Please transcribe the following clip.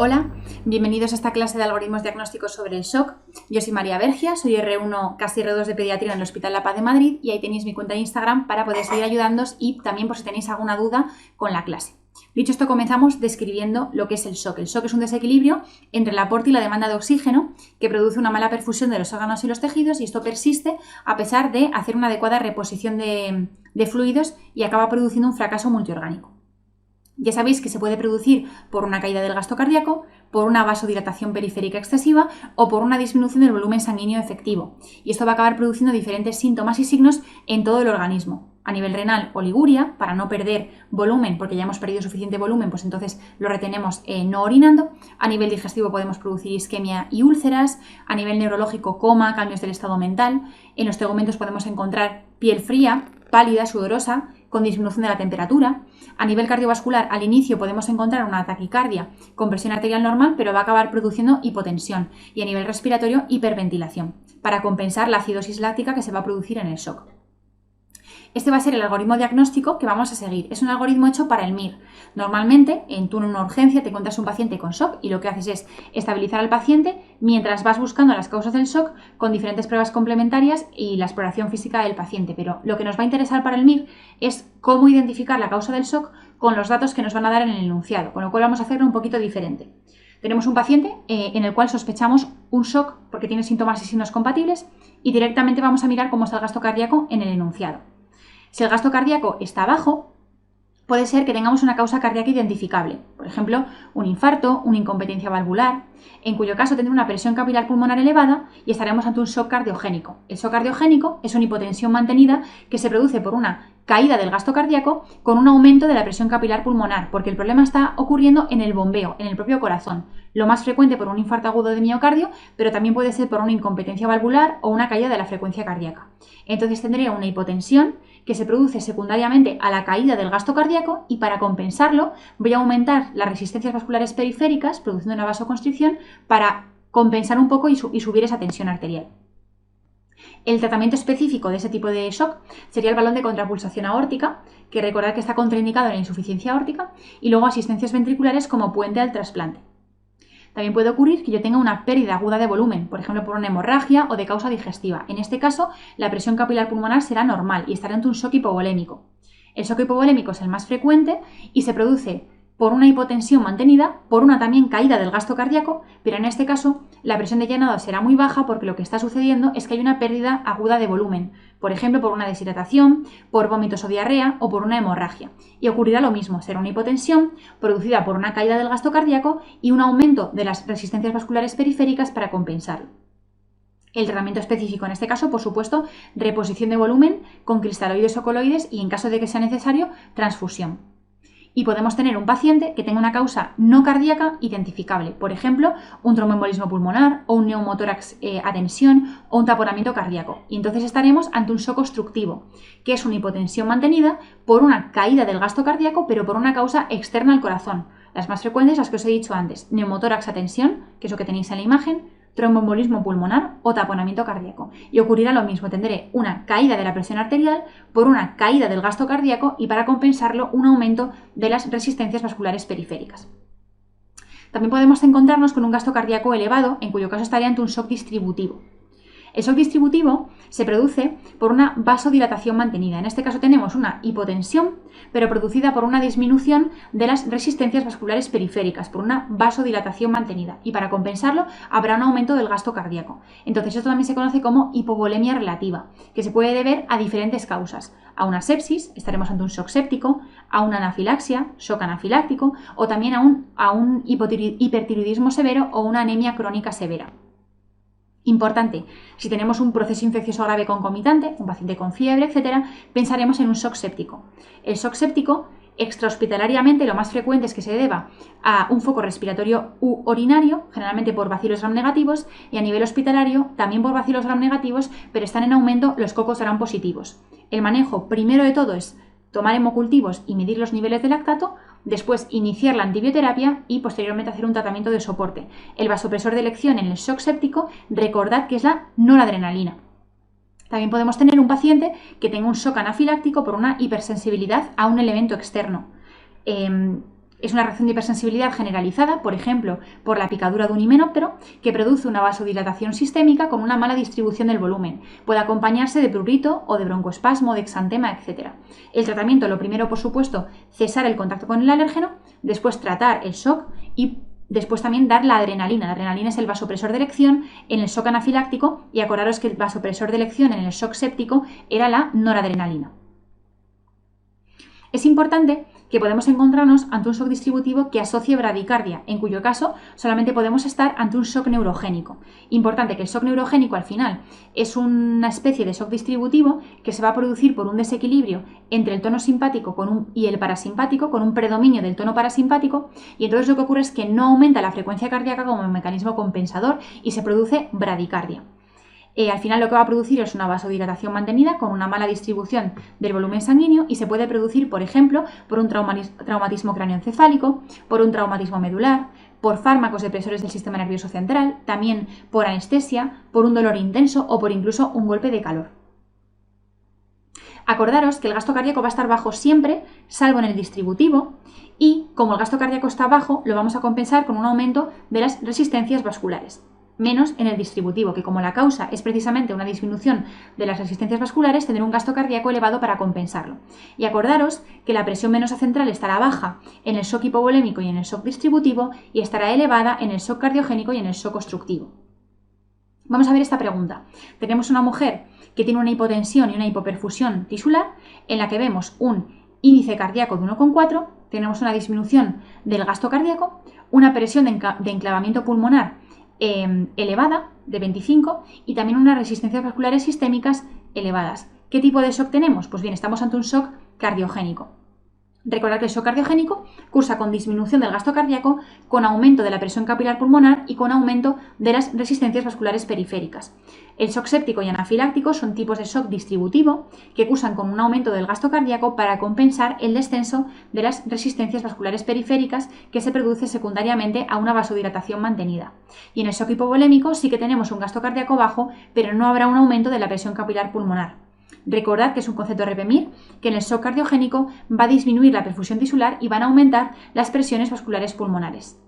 Hola, bienvenidos a esta clase de algoritmos diagnósticos sobre el shock. Yo soy María Bergia, soy R1, casi R2 de pediatría en el Hospital La Paz de Madrid y ahí tenéis mi cuenta de Instagram para poder seguir ayudándoos y también por si tenéis alguna duda con la clase. Dicho esto, comenzamos describiendo lo que es el shock. El shock es un desequilibrio entre el aporte y la demanda de oxígeno que produce una mala perfusión de los órganos y los tejidos y esto persiste a pesar de hacer una adecuada reposición de fluidos y acaba produciendo un fracaso multiorgánico. Ya sabéis que se puede producir por una caída del gasto cardíaco, por una vasodilatación periférica excesiva o por una disminución del volumen sanguíneo efectivo. Y esto va a acabar produciendo diferentes síntomas y signos en todo el organismo. A nivel renal, oliguria, para no perder volumen, porque ya hemos perdido suficiente volumen, pues entonces lo retenemos no orinando. A nivel digestivo podemos producir isquemia y úlceras. A nivel neurológico, coma, cambios del estado mental. En los tegumentos podemos encontrar piel fría, pálida, sudorosa, con disminución de la temperatura. A nivel cardiovascular, al inicio podemos encontrar una taquicardia con presión arterial normal, pero va a acabar produciendo hipotensión. Y a nivel respiratorio, hiperventilación, para compensar la acidosis láctica que se va a producir en el shock. Este va a ser el algoritmo diagnóstico que vamos a seguir. Es un algoritmo hecho para el MIR. Normalmente, en una urgencia te encuentras un paciente con shock y lo que haces es estabilizar al paciente mientras vas buscando las causas del shock con diferentes pruebas complementarias y la exploración física del paciente. Pero lo que nos va a interesar para el MIR es cómo identificar la causa del shock con los datos que nos van a dar en el enunciado, con lo cual vamos a hacerlo un poquito diferente. Tenemos un paciente en el cual sospechamos un shock porque tiene síntomas y signos compatibles y directamente vamos a mirar cómo está el gasto cardíaco en el enunciado. Si el gasto cardíaco está bajo, puede ser que tengamos una causa cardíaca identificable, por ejemplo, un infarto, una incompetencia valvular, en cuyo caso tendrá una presión capilar pulmonar elevada y estaremos ante un shock cardiogénico. El shock cardiogénico es una hipotensión mantenida que se produce por una caída del gasto cardíaco con un aumento de la presión capilar pulmonar, porque el problema está ocurriendo en el bombeo, en el propio corazón. Lo más frecuente por un infarto agudo de miocardio, pero también puede ser por una incompetencia valvular o una caída de la frecuencia cardíaca. Entonces tendría una hipotensión que se produce secundariamente a la caída del gasto cardíaco y para compensarlo voy a aumentar las resistencias vasculares periféricas produciendo una vasoconstricción para compensar un poco y subir esa tensión arterial. El tratamiento específico de ese tipo de shock sería el balón de contrapulsación aórtica, que recordad que está contraindicado en la insuficiencia aórtica, y luego asistencias ventriculares como puente al trasplante. También puede ocurrir que yo tenga una pérdida aguda de volumen, por ejemplo por una hemorragia o de causa digestiva. En este caso, la presión capilar pulmonar será normal y estará ante un shock hipovolémico. El shock hipovolémico es el más frecuente y se produce por una hipotensión mantenida, por una también caída del gasto cardíaco, pero en este caso la presión de llenado será muy baja porque lo que está sucediendo es que hay una pérdida aguda de volumen, por ejemplo por una deshidratación, por vómitos o diarrea o por una hemorragia. Y ocurrirá lo mismo, será una hipotensión producida por una caída del gasto cardíaco y un aumento de las resistencias vasculares periféricas para compensarlo. El tratamiento específico en este caso, por supuesto, reposición de volumen con cristaloides o coloides y en caso de que sea necesario, transfusión. Y podemos tener un paciente que tenga una causa no cardíaca identificable, por ejemplo, un tromboembolismo pulmonar o un neumotórax a tensión o un taponamiento cardíaco. Y entonces estaremos ante un shock obstructivo, que es una hipotensión mantenida por una caída del gasto cardíaco, pero por una causa externa al corazón. Las más frecuentes, las que os he dicho antes, neumotórax a tensión, que es lo que tenéis en la imagen, tromboembolismo pulmonar o taponamiento cardíaco. Y ocurrirá lo mismo, tendré una caída de la presión arterial por una caída del gasto cardíaco y para compensarlo un aumento de las resistencias vasculares periféricas. También podemos encontrarnos con un gasto cardíaco elevado, en cuyo caso estaría ante un shock distributivo. El shock distributivo se produce por una vasodilatación mantenida. En este caso tenemos una hipotensión, pero producida por una disminución de las resistencias vasculares periféricas, por una vasodilatación mantenida. Y para compensarlo habrá un aumento del gasto cardíaco. Entonces esto también se conoce como hipovolemia relativa, que se puede deber a diferentes causas. A una sepsis, estaremos ante un shock séptico, a una anafilaxia, shock anafiláctico, o también a un hipertiroidismo severo o una anemia crónica severa. Importante, si tenemos un proceso infeccioso grave concomitante, un paciente con fiebre, etc., pensaremos en un shock séptico. El shock séptico, extrahospitalariamente, lo más frecuente es que se deba a un foco respiratorio u urinario, generalmente por bacilos gram negativos, y a nivel hospitalario, también por bacilos gram negativos, pero están en aumento los cocos gram positivos. El manejo, primero de todo, es tomar hemocultivos y medir los niveles de lactato, después iniciar la antibioterapia y posteriormente hacer un tratamiento de soporte. El vasopresor de elección en el shock séptico, recordad que es la noradrenalina. También podemos tener un paciente que tenga un shock anafiláctico por una hipersensibilidad a un elemento externo. Es una reacción de hipersensibilidad generalizada, por ejemplo, por la picadura de un himenóptero, que produce una vasodilatación sistémica con una mala distribución del volumen. Puede acompañarse de prurito o de broncoespasmo, de exantema, etc. El tratamiento, lo primero, por supuesto, cesar el contacto con el alérgeno, después tratar el shock y después también dar la adrenalina. La adrenalina es el vasopresor de elección en el shock anafiláctico y acordaros que el vasopresor de elección en el shock séptico era la noradrenalina. Es importante que podemos encontrarnos ante un shock distributivo que asocie bradicardia, en cuyo caso solamente podemos estar ante un shock neurogénico. Importante que el shock neurogénico al final es una especie de shock distributivo que se va a producir por un desequilibrio entre el tono simpático y el parasimpático, con un predominio del tono parasimpático, y entonces lo que ocurre es que no aumenta la frecuencia cardíaca como mecanismo compensador y se produce bradicardia. Al final lo que va a producir es una vasodilatación mantenida con una mala distribución del volumen sanguíneo y se puede producir, por ejemplo, por un traumatismo cráneoencefálico, por un traumatismo medular, por fármacos depresores del sistema nervioso central, también por anestesia, por un dolor intenso o por incluso un golpe de calor. Acordaros que el gasto cardíaco va a estar bajo siempre, salvo en el distributivo, y como el gasto cardíaco está bajo, lo vamos a compensar con un aumento de las resistencias vasculares. Menos en el distributivo, que como la causa es precisamente una disminución de las resistencias vasculares, tendrá un gasto cardíaco elevado para compensarlo. Y acordaros que la presión venosa central estará baja en el shock hipovolémico y en el shock distributivo y estará elevada en el shock cardiogénico y en el shock obstructivo. Vamos a ver esta pregunta. Tenemos una mujer que tiene una hipotensión y una hipoperfusión tisular en la que vemos un índice cardíaco de 1,4, tenemos una disminución del gasto cardíaco, una presión de enclavamiento pulmonar elevada de 25 y también unas resistencias vasculares sistémicas elevadas. ¿Qué tipo de shock tenemos? Pues bien, estamos ante un shock cardiogénico. Recordad que el shock cardiogénico cursa con disminución del gasto cardíaco, con aumento de la presión capilar pulmonar y con aumento de las resistencias vasculares periféricas. El shock séptico y anafiláctico son tipos de shock distributivo que cursan con un aumento del gasto cardíaco para compensar el descenso de las resistencias vasculares periféricas que se produce secundariamente a una vasodilatación mantenida. Y en el shock hipovolémico sí que tenemos un gasto cardíaco bajo, pero no habrá un aumento de la presión capilar pulmonar. Recordad que es un concepto Repemir, que en el shock cardiogénico va a disminuir la perfusión tisular y van a aumentar las presiones vasculares pulmonares.